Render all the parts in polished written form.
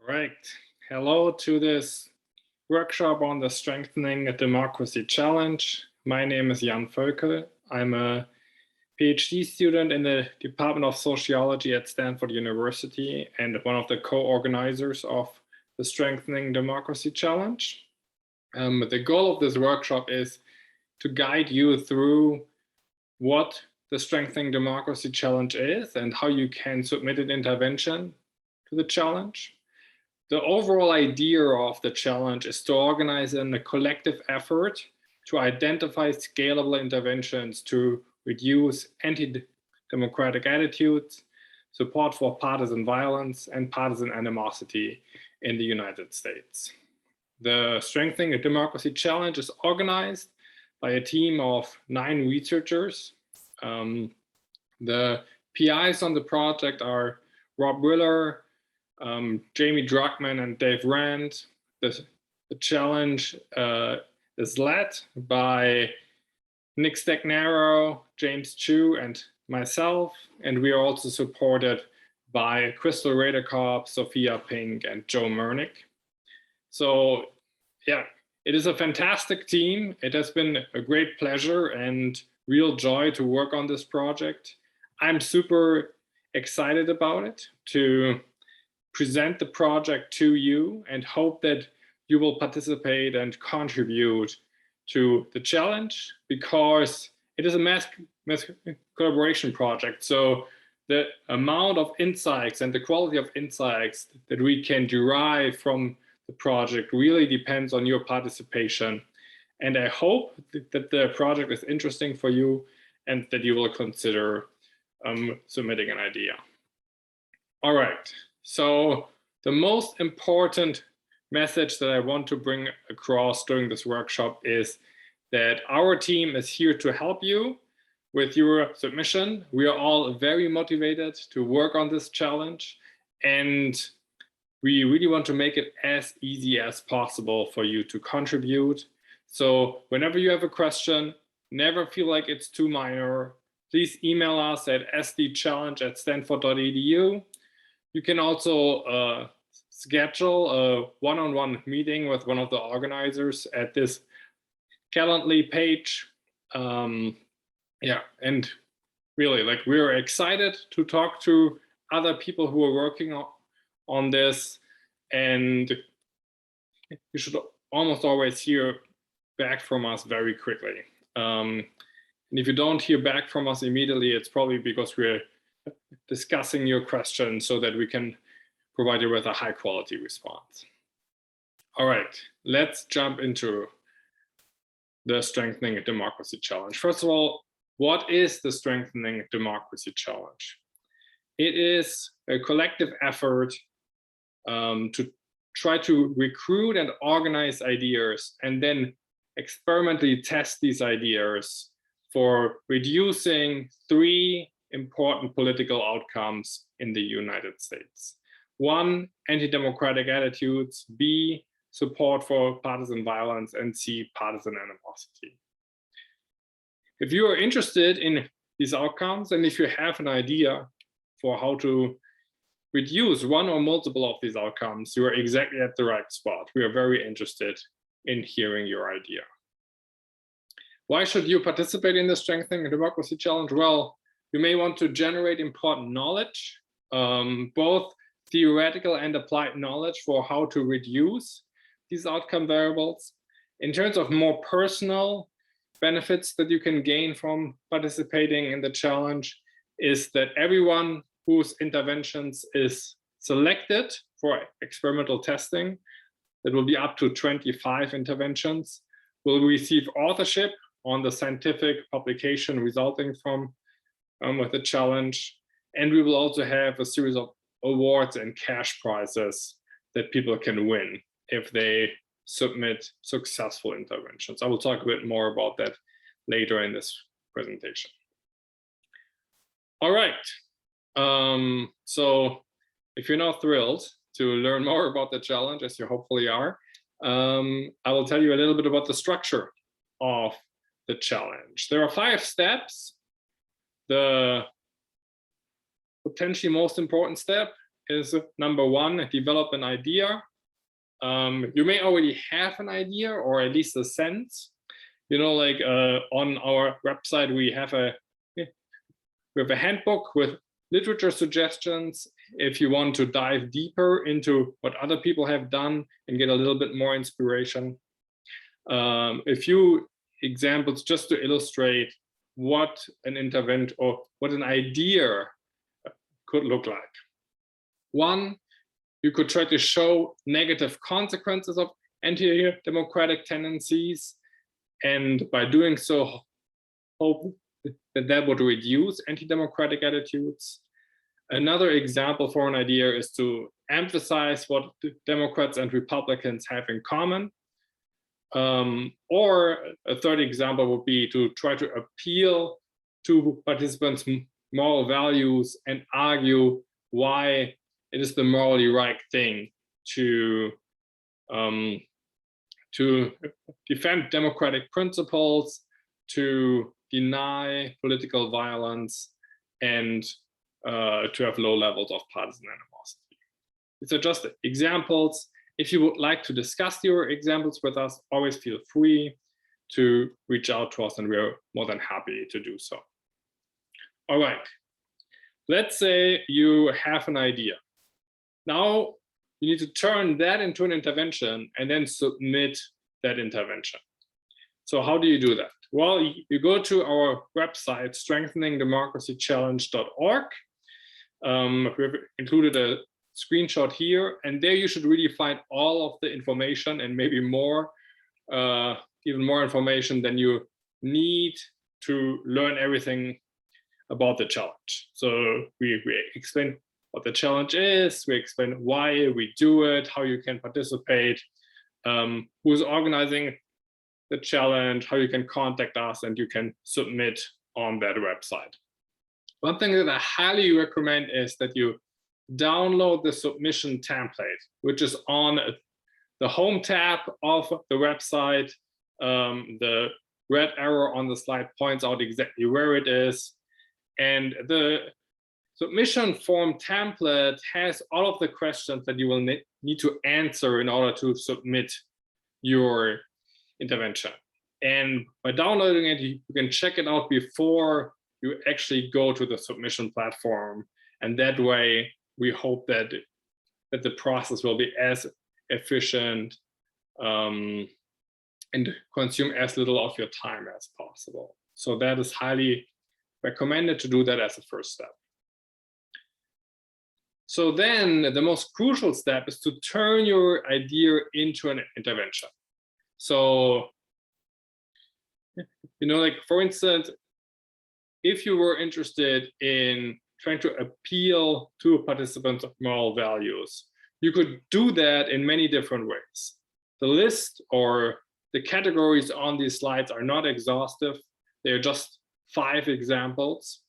All right. Hello to this workshop on the Strengthening a Democracy Challenge. My name is Jan Völkel. I'm a PhD student in the Department of Sociology at Stanford University and one of the co-organizers of the Strengthening Democracy Challenge. The goal of this workshop is to guide you through what the Strengthening Democracy Challenge is and how you can submit an intervention to the challenge. The overall idea of the challenge is to organize in a collective effort to identify scalable interventions to reduce anti-democratic attitudes, support for partisan violence, and partisan animosity in the United States. The Strengthening a Democracy Challenge is organized by a team of 9 researchers. The PIs on the project are Rob Willer, Jamie Druckman, and Dave Rand. The challenge is led by Nick Stagnaro, James Chu, and myself, and we are also supported by Crystal Raderkop, Sophia Pink, and Joe Mernick. So yeah, it is a fantastic team. It has been a great pleasure and real joy to work on this project. I'm super excited about it, to present the project to you and hope that you will participate and contribute to the challenge, because it is a mass collaboration project. So the amount of insights and the quality of insights that we can derive from the project really depends on your participation. And I hope that the project is interesting for you and that you will consider submitting an idea. All right. So the most important message that I want to bring across during this workshop is that our team is here to help you with your submission. We are all very motivated to work on this challenge, and we really want to make it as easy as possible for you to contribute. So whenever you have a question, never feel like it's too minor. Please email us at sdchallenge@stanford.edu. You can also schedule a one-on-one meeting with one of the organizers at this Calendly page. Yeah, and really, like, we're excited to talk to other people who are working on this, and you should almost always hear back from us very quickly. And if you don't hear back from us immediately, it's probably because we're discussing your questions so that we can provide you with a high quality response. All right, let's jump into the Strengthening a Democracy Challenge. First of all, what is the Strengthening a Democracy Challenge? It is a collective effort to try to recruit and organize ideas and then experimentally test these ideas for reducing 3 important political outcomes in the United States. 1, anti-democratic attitudes, B, support for partisan violence, and C, partisan animosity. If you are interested in these outcomes, and if you have an idea for how to reduce one or multiple of these outcomes, you are exactly at the right spot. We are very interested in hearing your idea. Why should you participate in the Strengthening a Democracy Challenge? Well, you may want to generate important knowledge, both theoretical and applied knowledge for how to reduce these outcome variables. In terms of more personal benefits that you can gain from participating in the challenge, is that everyone whose interventions is selected for experimental testing, that will be up to 25 interventions, will receive authorship on the scientific publication resulting from with the challenge. And we will also have a series of awards and cash prizes that people can win if they submit successful interventions. I will talk a bit more about that later in this presentation. All right. So if you're not thrilled to learn more about the challenge, as you hopefully are, I will tell you a little bit about the structure of the challenge. There are 5 steps. The potentially most important step is number one, develop an idea. You may already have an idea or at least a sense. You know, like on our website, we have a handbook with literature suggestions if you want to dive deeper into what other people have done and get a little bit more inspiration. A few examples just to illustrate what an intervention or what an idea could look like. One, you could try to show negative consequences of anti-democratic tendencies, and by doing so, hope that would reduce anti-democratic attitudes. Another example for an idea is to emphasize what Democrats and Republicans have in common. Or a third example would be to try to appeal to participants' moral values and argue why it is the morally right thing to defend democratic principles, to deny political violence, and to have low levels of partisan animosity. These are just examples. If you would like to discuss your examples with us, always feel free to reach out to us, and we're more than happy to do so. All right, let's say you have an idea. Now you need to turn that into an intervention and then submit that intervention. So how do you do that? Well, you go to our website, strengtheningdemocracychallenge.org. We've included a screenshot here, and there you should really find all of the information and maybe more, even more information than you need to learn everything about the challenge. So we explain what the challenge is, we explain why we do it, how you can participate, who's organizing the challenge, how you can contact us, and you can submit on that website. One thing that I highly recommend is that you download the submission template, which is on the home tab of the website. The red arrow on the slide points out exactly where it is. And the submission form template has all of the questions that you will need to answer in order to submit your intervention. And by downloading it, you can check it out before you actually go to the submission platform. And that way, we hope that the process will be as efficient and consume as little of your time as possible. So that is highly recommended to do that as a first step. So then the most crucial step is to turn your idea into an intervention. So, you know, like for instance, if you were interested in trying to appeal to participants of moral values, you could do that in many different ways. The list or the categories on these slides are not exhaustive. They're just 5 examples.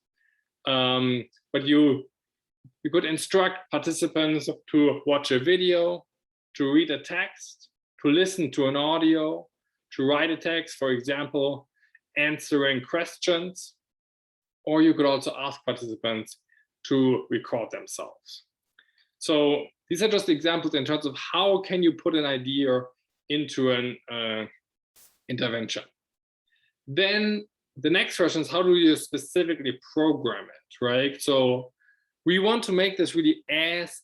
But you could instruct participants to watch a video, to read a text, to listen to an audio, to write a text, for example, answering questions, or you could also ask participants to record themselves. So these are just examples in terms of how can you put an idea into an intervention. Then the next question is, how do you specifically program it, right? So we want to make this really as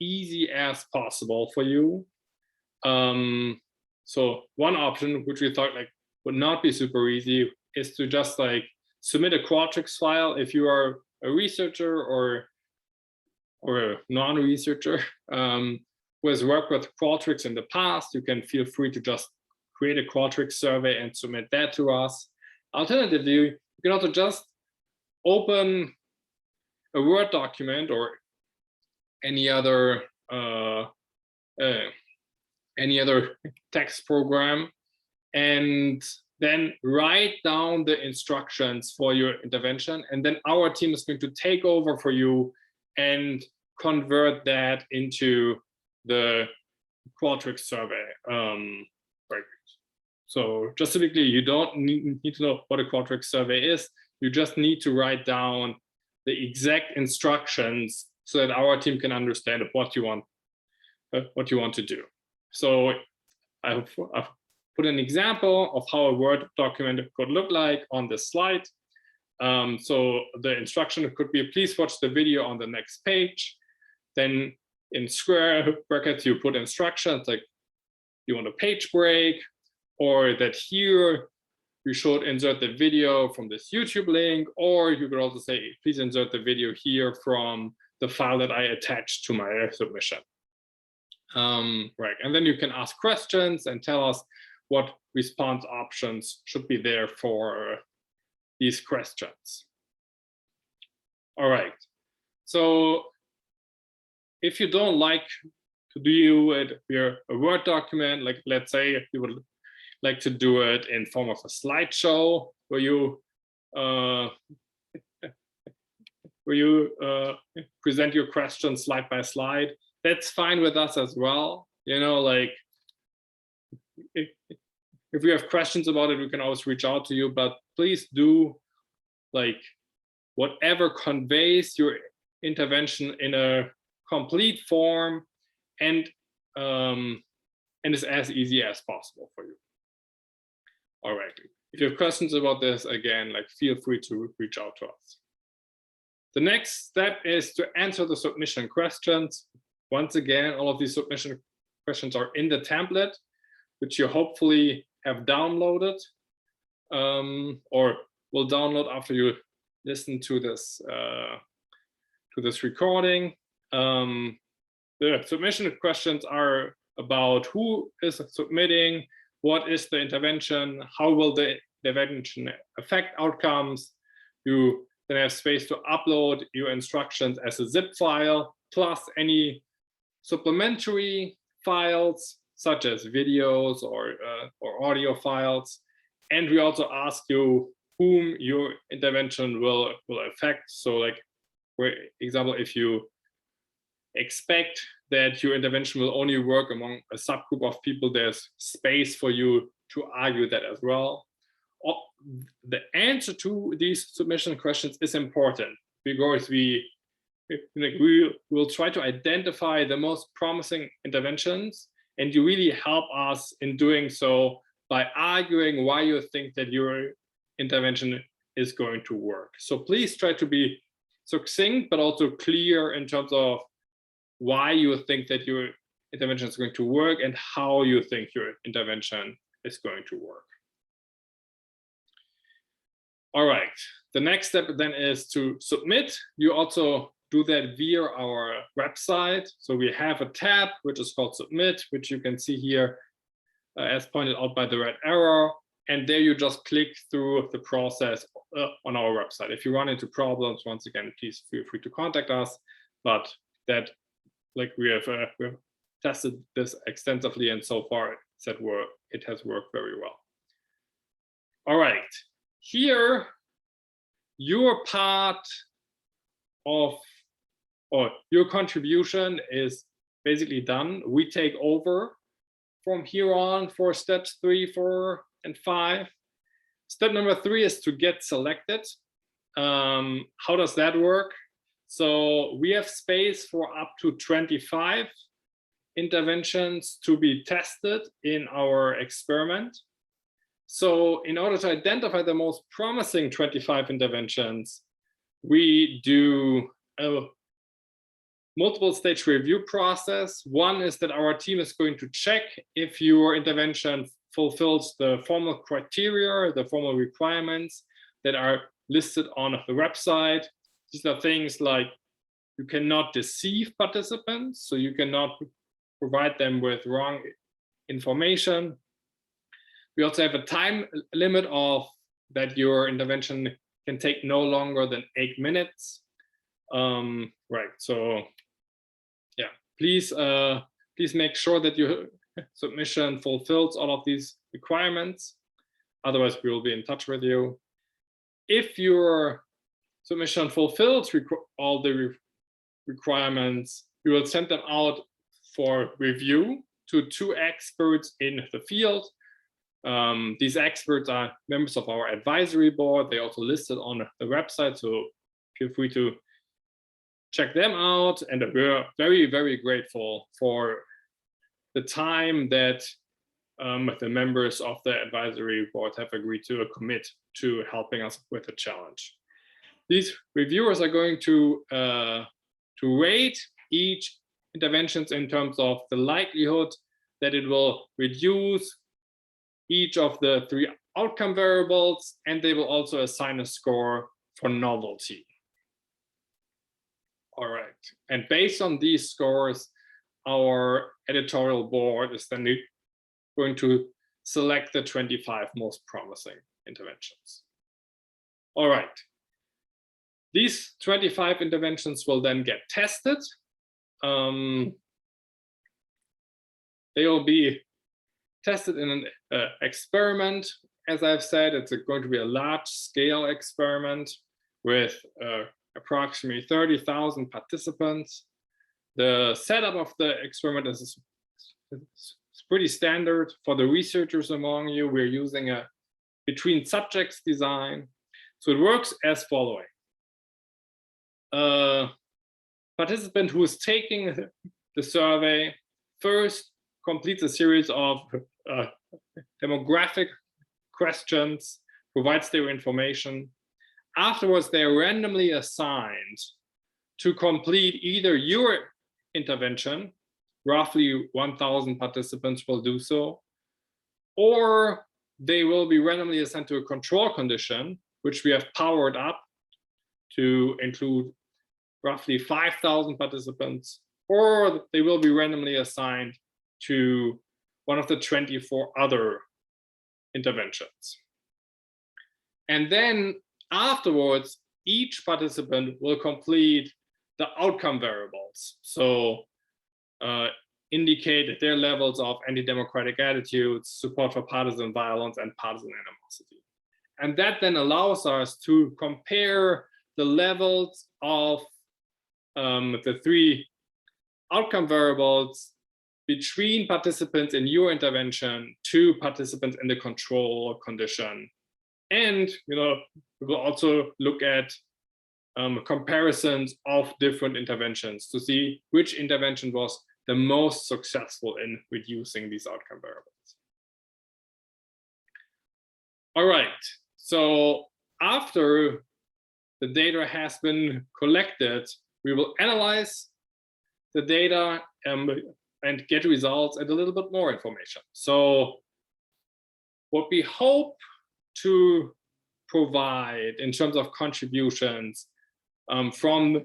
easy as possible for you. So one option, which we thought like would not be super easy, is to just like submit a Qualtrics file. If you are a researcher or a non-researcher who has worked with Qualtrics in the past, you can feel free to just create a Qualtrics survey and submit that to us. Alternatively, you can also just open a Word document or any other text program, and then write down the instructions for your intervention. And then our team is going to take over for you and convert that into the Qualtrics survey. Right. So just typically, you don't need to know what a Qualtrics survey is. You just need to write down the exact instructions so that our team can understand what you want to do. So I've put an example of how a Word document could look like on this slide. So the instruction could be, please watch the video on the next page. Then in square brackets, you put instructions like you want a page break, or that here you should insert the video from this YouTube link, or you could also say, please insert the video here from the file that I attached to my submission. Right, and then you can ask questions and tell us what response options should be there for these questions. All right, so if you don't like to do it via a Word document, like let's say you would like to do it in form of a slideshow where you present your questions slide by slide, that's fine with us as well. You know, like if we have questions about it, we can always reach out to you, but please do like whatever conveys your intervention in a complete form and is as easy as possible for you. All right, if you have questions about this, again, like feel free to reach out to us. The next step is to answer the submission questions. Once again, all of these submission questions are in the template, which you hopefully have downloaded or will download after you listen to this recording. The submission questions are about who is submitting, what is the intervention, how will the intervention affect outcomes. You then have space to upload your instructions as a zip file, plus any supplementary files such as videos or audio files. And we also ask you whom your intervention will affect. So like, for example, if you expect that your intervention will only work among a subgroup of people, there's space for you to argue that as well. The answer to these submission questions is important because we will try to identify the most promising interventions, and you really help us in doing so by arguing why you think that your intervention is going to work. So please try to be succinct, but also clear in terms of why you think that your intervention is going to work and how you think your intervention is going to work. All right, the next step then is to submit. You also do that via our website. So we have a tab which is called Submit, which you can see here as pointed out by the red arrow. And there you just click through the process on our website. If you run into problems, once again, please feel free to contact us. But that, like we have tested this extensively, and so far it has worked very well. All right, here your part of, or your contribution is basically done. We take over from here on for steps 3, 4, and 5. Step number 3 is to get selected. How does that work? So we have space for up to 25 interventions to be tested in our experiment. So in order to identify the most promising 25 interventions, we do a multiple stage review process. One is that our team is going to check if your intervention fulfills the formal criteria, the formal requirements that are listed on the website. These are things like you cannot deceive participants, so you cannot provide them with wrong information. We also have a time limit of that your intervention can take no longer than 8 minutes. Right, so yeah, please make sure that your submission fulfills all of these requirements. Otherwise, we will be in touch with you. If your submission fulfills all the requirements, we will send them out for review to 2 experts in the field. These experts are members of our advisory board. They're also listed on the website, so feel free to check them out, and we're very, very grateful for the time that the members of the advisory board have agreed to commit to helping us with the challenge. These reviewers are going to rate each interventions in terms of the likelihood that it will reduce each of the 3 outcome variables, and they will also assign a score for novelty. All right, and based on these scores, our editorial board is then going to select the 25 most promising interventions. All right, these 25 interventions will then get tested. They will be tested in an experiment. As I've said, it's going to be a large-scale experiment with approximately 30,000 participants. The setup of the experiment is pretty standard for the researchers among you. We're using a between subjects design. So it works as following. A participant who is taking the survey first completes a series of demographic questions, provides their information. Afterwards, they are randomly assigned to complete either your intervention, roughly 1,000 participants will do so, or they will be randomly assigned to a control condition, which we have powered up to include roughly 5,000 participants, or they will be randomly assigned to one of the 24 other interventions. And then afterwards, each participant will complete the outcome variables. So indicate their levels of anti-democratic attitudes, support for partisan violence, and partisan animosity. And that then allows us to compare the levels of the 3 outcome variables between participants in your intervention to participants in the control condition. And we will also look at comparisons of different interventions to see which intervention was the most successful in reducing these outcome variables. All right, so after the data has been collected, we will analyze the data and get results and a little bit more information. So what we hope to provide in terms of contributions from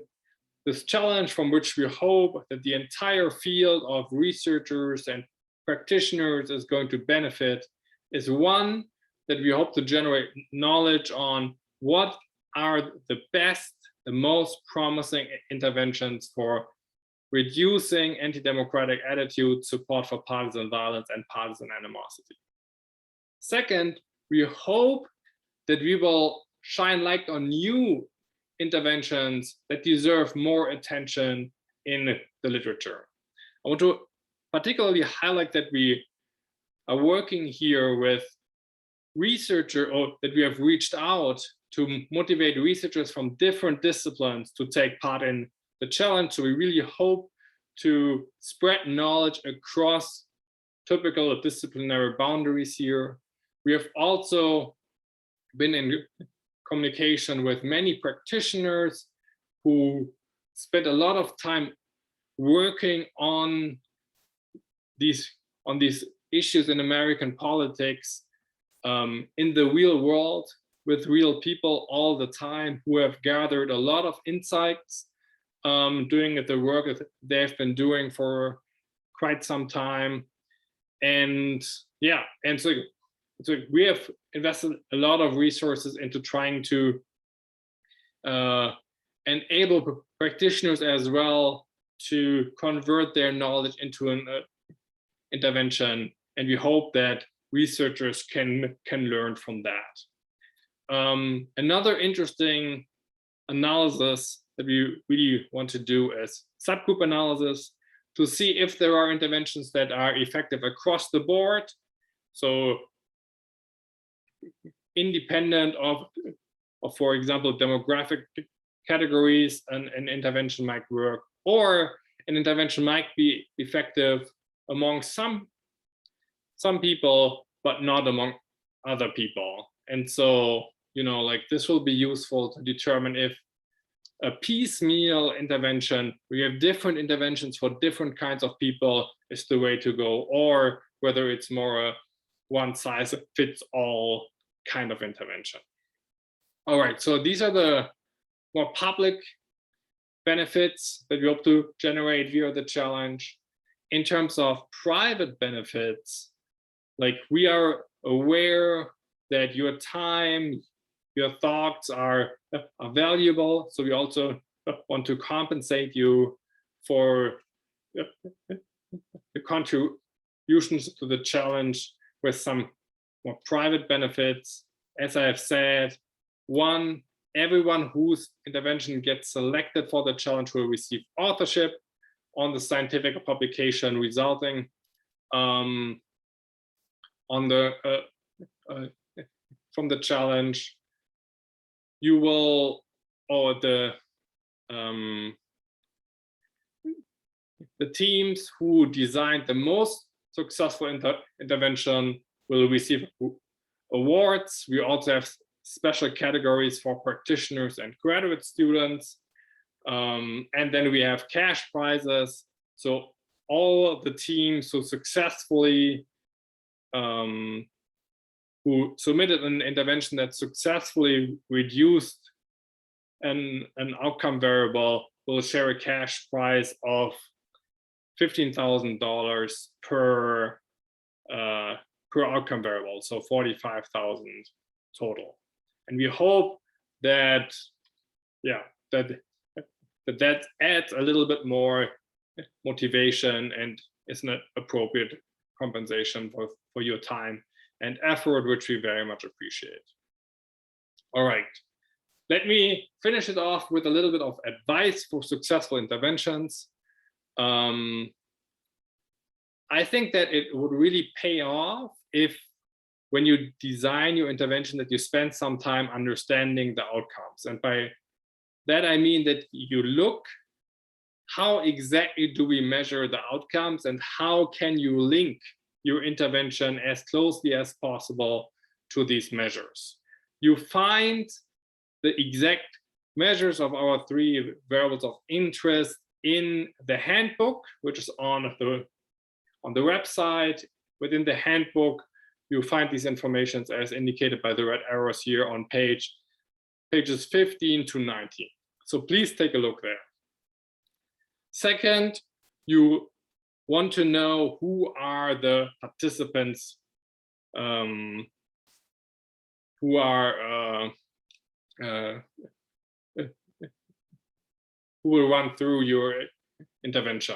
this challenge, from which we hope that the entire field of researchers and practitioners is going to benefit, is one, that we hope to generate knowledge on what are the best, the most promising interventions for reducing anti-democratic attitudes, support for partisan violence, and partisan animosity. Second, we hope that we will shine light on new interventions that deserve more attention in the literature. I want to particularly highlight that we are working here with researchers, or that we have reached out to motivate researchers from different disciplines to take part in the challenge. So we really hope to spread knowledge across typical disciplinary boundaries here. We have also been in communication with many practitioners who spent a lot of time working on these issues in American politics in the real world with real people all the time, who have gathered a lot of insights doing the work that they've been doing for quite some time. And yeah, and so we have invested a lot of resources into trying to enable practitioners as well to convert their knowledge into an intervention, and we hope that researchers can learn from that. Another interesting analysis that we really want to do is subgroup analysis to see if there are interventions that are effective across the board. So independent of for example, demographic categories an intervention might work, or an intervention might be effective among some people, but not among other people. And so, like this will be useful to determine if a piecemeal intervention, we have different interventions for different kinds of people, is the way to go, or whether it's more a one size fits all kind of intervention. All right, so these are the more public benefits that we hope to generate via the challenge. In terms of private benefits, like we are aware that your time, your thoughts are valuable. So we also want to compensate you for the contributions to the challenge with some more private benefits. As I have said, one, everyone whose intervention gets selected for the challenge will receive authorship on the scientific publication resulting on the from the challenge. You will, or the teams who designed the most successful intervention will receive awards. We also have special categories for practitioners and graduate students. And then we have cash prizes. So all of the teams who successfully who submitted an intervention that successfully reduced an outcome variable will share a cash prize of $15,000 per outcome variable, so 45,000 total. And we hope that, that adds a little bit more motivation and is an appropriate compensation for your time and effort, which we very much appreciate. All right, let me finish it off with a little bit of advice for successful interventions. I think that it would really pay off if, when you design your intervention, that you spend some time understanding the outcomes. And by that, I mean that you look, how exactly do we measure the outcomes, and how can you link your intervention as closely as possible to these measures. You find the exact measures of our 3 variables of interest in the handbook, which is on the website. Within the handbook, you find these informations as indicated by the red arrows here on pages 15 to 19. So please take a look there. Second, you want to know who are the participants who will run through your intervention.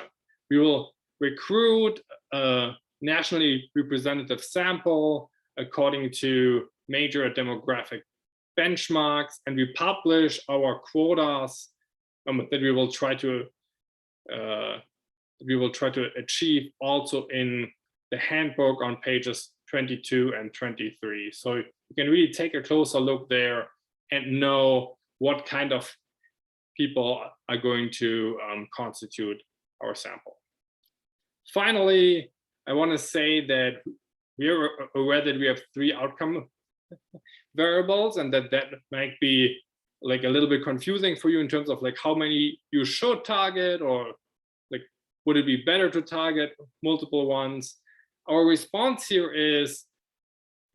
We will recruit a nationally representative sample according to major demographic benchmarks, and we publish our quotas that we will try to achieve also in the handbook on pages 22 and 23. So you can really take a closer look there and know what kind of people are going to constitute our sample. Finally, I want to say that we are aware that we have 3 outcome variables, and that might be like a little bit confusing for you in terms of like how many you should target, or like would it be better to target multiple ones. Our response here is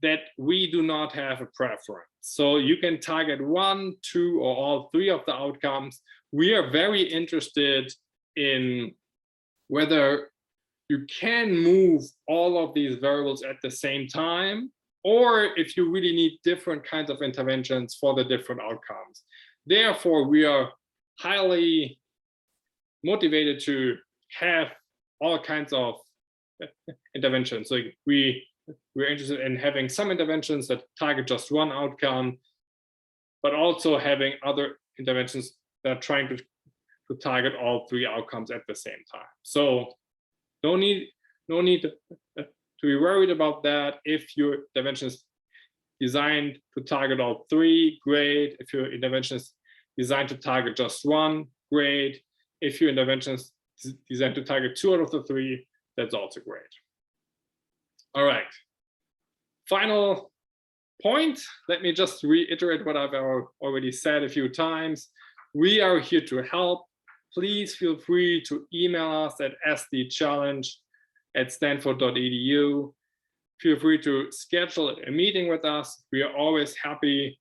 that we do not have a preference. So you can target 1, 2, or all 3 of the outcomes. We are very interested in whether you can move all of these variables at the same time, or if you really need different kinds of interventions for the different outcomes. Therefore, we are highly motivated to have all kinds of interventions. So we're interested in having some interventions that target just one outcome, but also having other interventions that are trying to target all 3 outcomes at the same time. So no need to be worried about that. If your intervention is designed to target all 3, great. If your intervention is designed to target just one, great. If your intervention is designed to target 2 out of the 3, that's also great. All right. Final point. Let me just reiterate what I've already said a few times. We are here to help. Please feel free to email us at sdchallenge@stanford.edu. Feel free to schedule a meeting with us. We are always happy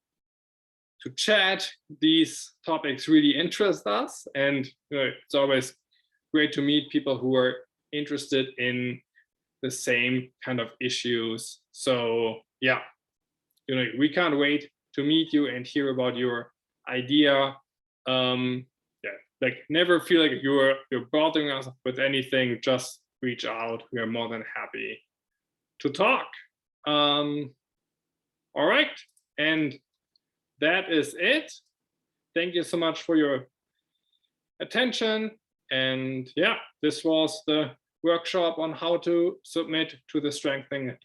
to chat. These topics really interest us, and it's always great to meet people who are interested in the same kind of issues. So yeah, we can't wait to meet you and hear about your idea. Like never feel like you're bothering us with anything. Just reach out. We are more than happy to talk. All right, and that is it. Thank you so much for your attention. And yeah, this was the workshop on how to submit to the Strengthening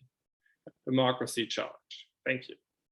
Democracy Challenge. Thank you.